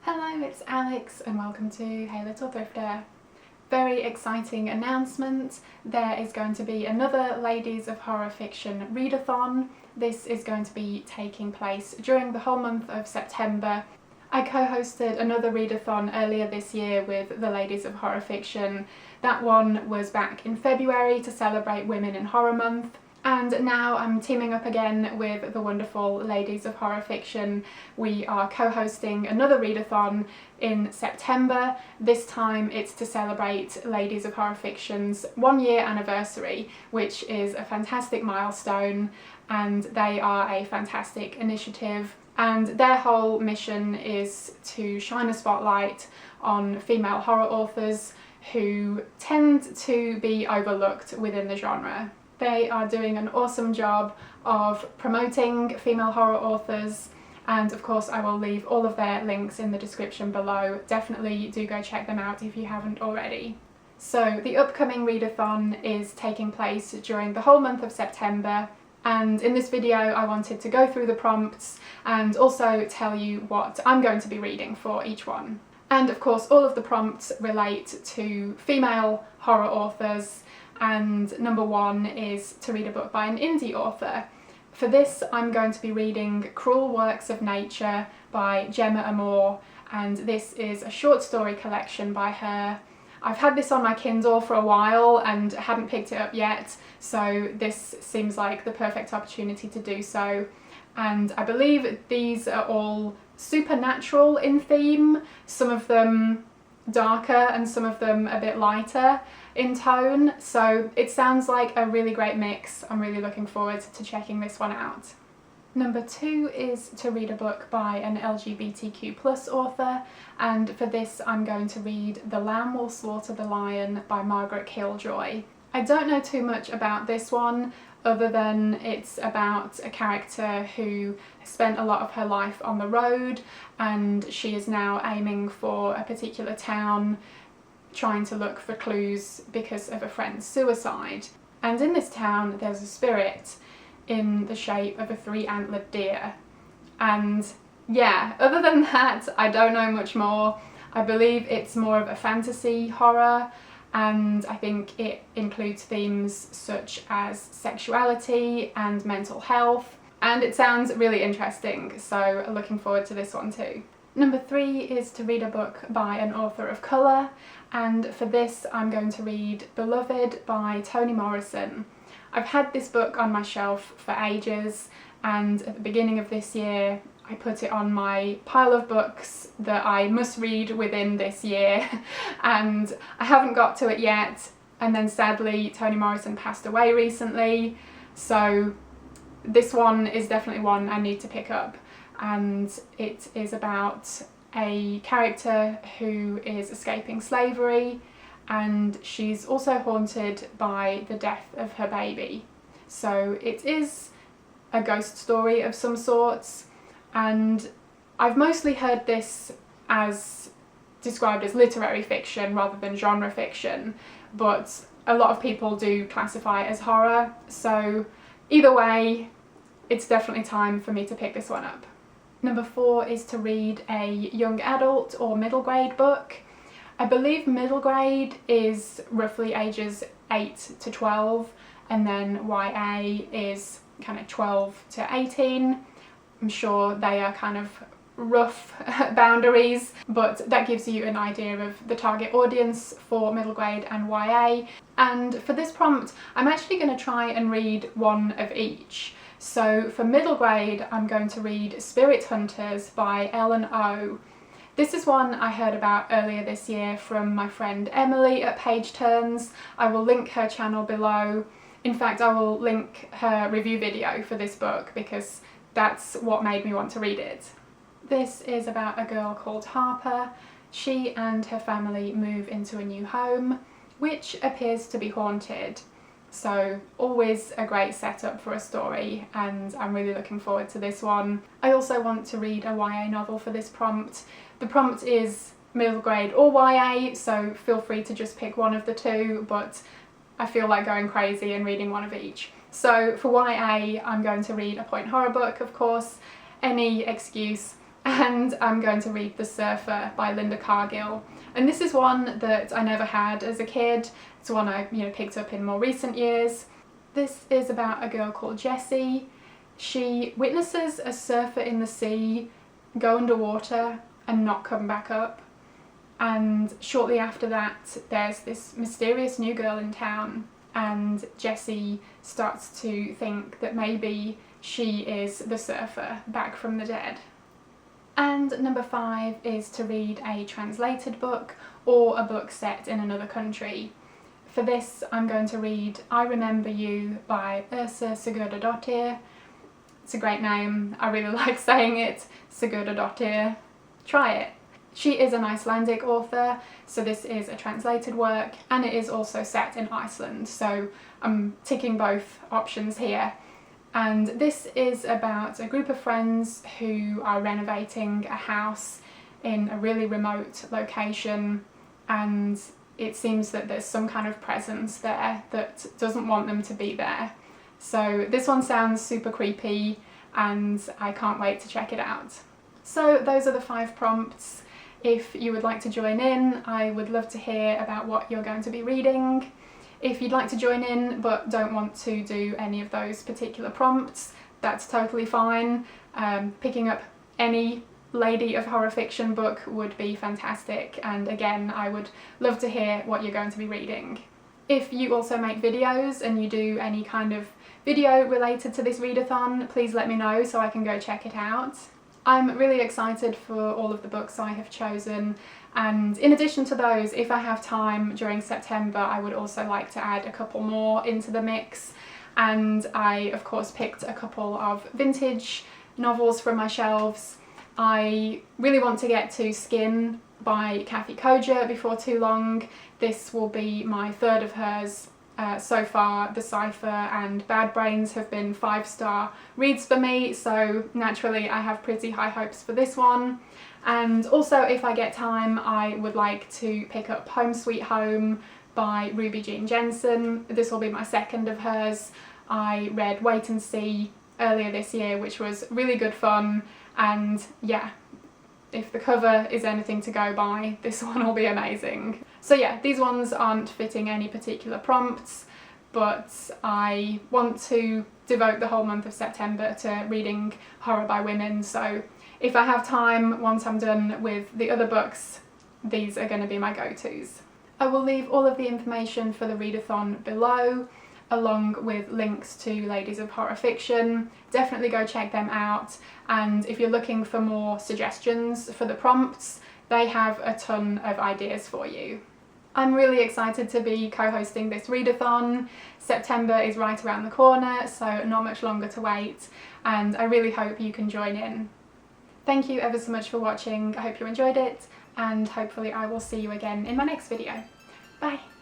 Hello, it's Alex and welcome to Hey Little Thrifter. Very exciting announcement. There is going to be another Ladies of Horror Fiction Readathon. This is going to be taking place during the whole month of September. I co-hosted another readathon earlier this year with the Ladies of Horror Fiction. That one was back in February to celebrate Women in Horror Month. And now I'm teaming up again with the wonderful Ladies of Horror Fiction. We are co-hosting another readathon in September. This time it's to celebrate Ladies of Horror Fiction's 1-year anniversary, which is a fantastic milestone, and they are a fantastic initiative. And their whole mission is to shine a spotlight on female horror authors who tend to be overlooked within the genre. They are doing an awesome job of promoting female horror authors, and of course I will leave all of their links in the description below. Definitely do go check them out if you haven't already. So the upcoming readathon is taking place during the whole month of September, and in this video I wanted to go through the prompts and also tell you what I'm going to be reading for each one. And of course all of the prompts relate to female horror authors, and number one is to read a book by an indie author. For this I'm going to be reading Cruel Works of Nature by Gemma Amor, and this is a short story collection by her. I've had this on my Kindle for a while and hadn't picked it up yet, so this seems like the perfect opportunity to do so. And I believe these are all supernatural in theme, some of them darker and some of them a bit lighter in tone, so it sounds like a really great mix. I'm really looking forward to checking this one out. Number two is to read a book by an LGBTQ author, and for this I'm going to read The Lamb Will Slaughter the Lion by Margaret Killjoy. I don't know too much about this one other than it's about a character who has spent a lot of her life on the road, and she is now aiming for a particular town, trying to look for clues because of a friend's suicide. And in this town there's a spirit in the shape of a 3-antlered deer. And yeah, other than that I don't know much more. I believe it's more of a fantasy horror, and I think it includes themes such as sexuality and mental health, and it sounds really interesting, so looking forward to this one too. Number three is to read a book by an author of colour, and for this I'm going to read Beloved by Toni Morrison. I've had this book on my shelf for ages, and at the beginning of this year I put it on my pile of books that I must read within this year, and I haven't got to it yet, and then sadly Toni Morrison passed away recently, so this one is definitely one I need to pick up. And it is about a character who is escaping slavery, and she's also haunted by the death of her baby. So it is a ghost story of some sorts, and I've mostly heard this as described as literary fiction rather than genre fiction, but a lot of people do classify it as horror, so either way it's definitely time for me to pick this one up. Number four is to read a young adult or middle grade book. I believe middle grade is roughly ages 8 to 12, and then YA is kind of 12 to 18. I'm sure they are kind of rough boundaries, but that gives you an idea of the target audience for middle grade and YA. And for this prompt I'm actually going to try and read one of each. So for middle grade I'm going to read Spirit Hunters by Ellen O. This is one I heard about earlier this year from my friend Emily at Page Turns. I will link her channel below. In fact, I will link her review video for this book because that's what made me want to read it. This is about a girl called Harper. She and her family move into a new home, which appears to be haunted. So always a great setup for a story, and I'm really looking forward to this one. I also want to read a YA novel for this prompt. The prompt is middle grade or YA, so feel free to just pick one of the two, but I feel like going crazy and reading one of each. So for YA I'm going to read a point horror book, of course, any excuse, and I'm going to read The Surfer by Linda Cargill. And this is one that I never had as a kid. It's one I picked up in more recent years. This is about a girl called Jessie. She witnesses a surfer in the sea go underwater and not come back up. And shortly after that, there's this mysterious new girl in town, and Jessie starts to think that maybe she is the surfer back from the dead. And number 5 is to read a translated book or a book set in another country. For this, I'm going to read I Remember You by Yrsa Sigurdardottir. It's a great name, I really like saying it, Sigurdardottir. Try it. She is an Icelandic author, so this is a translated work, and it is also set in Iceland, so I'm ticking both options here. And this is about a group of friends who are renovating a house in a really remote location, and it seems that there's some kind of presence there that doesn't want them to be there. So this one sounds super creepy and I can't wait to check it out. So those are the 5 prompts. If you would like to join in, I would love to hear about what you're going to be reading. If you'd like to join in but don't want to do any of those particular prompts, that's totally fine. Picking up any lady of horror fiction book would be fantastic, and again, I would love to hear what you're going to be reading. If you also make videos and you do any kind of video related to this readathon, please let me know so I can go check it out. I'm really excited for all of the books I have chosen, and in addition to those, if I have time during September, I would also like to add a couple more into the mix. And I of course picked a couple of vintage novels from my shelves. I really want to get to Skin by Kathe Koja before too long. This will be my 3rd of hers. So far, The Cipher and Bad Brains have been 5-star reads for me, so naturally I have pretty high hopes for this one. And also, if I get time, I would like to pick up Home Sweet Home by Ruby Jean Jensen. This will be my 2nd of hers. I read Wait and See earlier this year, which was really good fun, and yeah, if the cover is anything to go by, this one will be amazing. So yeah, these ones aren't fitting any particular prompts, but I want to devote the whole month of September to reading horror by women, so if I have time once I'm done with the other books, these are going to be my go-tos. I will leave all of the information for the readathon below, along with links to Ladies of Horror Fiction. Definitely go check them out, and if you're looking for more suggestions for the prompts, they have a ton of ideas for you. I'm really excited to be co-hosting this readathon. September is right around the corner, so not much longer to wait, and I really hope you can join in. Thank you ever so much for watching, I hope you enjoyed it, and hopefully I will see you again in my next video. Bye!